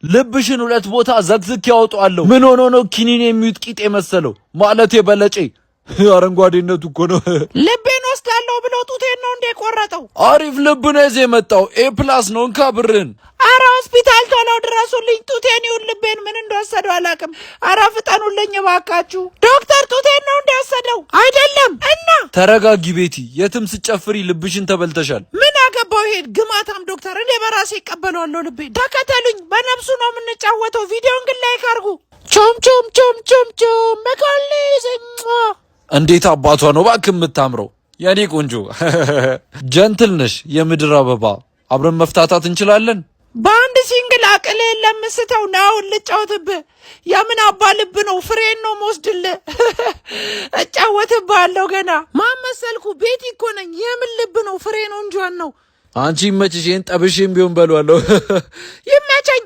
ልብሽን ሁለት ቦታ ዘግዝክ ያወጣዋለሁ። ምን ሆኖ ነው ኪኒን የሚውጥ ቂጥ የመሰለው? ማለት የበለጨ አረንጓዴነቱ እኮ ነው። ልቤን ወስዳለሁ ብሎ ጡቴን ነው እንደ ቆረጠው። አሪፍ ልብ ነው ይዘህ የመጣው። ኤ+ ነው እንካ ብርን። አረ ሆስፒታል ቶሎ ድረሱልኝ። ጡቴን ይሁን ልቤን ምን እንደወሰደው አላውቅም። አረ ፍጠኑልኝ እባካችሁ። ዶክተር ጡቴን ነው እንደወሰደው አይደለም። እና ተረጋጊ ቤቲ፣ የትም ስጨፍሪ ልብሽን ተበልተሻል። ምን አገባው ይሄድ ግማታም ዶክተር። እኔ በራሴ እቀበለዋለሁ ልቤን። ተከተሉኝ፣ በነብሱ ነው የምንጫወተው። ቪዲዮን ግን ላይክ አድርጉ። ቾም ቾም ቾም ቾም ቾም መካሊዝም እንዴት አባቷ ነው እባክህ የምታምረው የኔ ቆንጆ። ጀንትል ነሽ የምድር አበባ። አብረን መፍታታት እንችላለን። በአንድ ሲንግል አቅል ለምስተው ነው ልጫወትብህ። የምን አባ ልብ ነው? ፍሬን ነው መወስድልህ። እጫወትብሃለሁ ገና። ማን መሰልኩ? ቤቲ እኮ ነኝ። የምን ልብ ነው? ፍሬ ነው እንጇን ነው። አንቺ ይመችሽ። ይሄን ጠብሼም ቢሆን በሏለሁ። ይመቸኝ።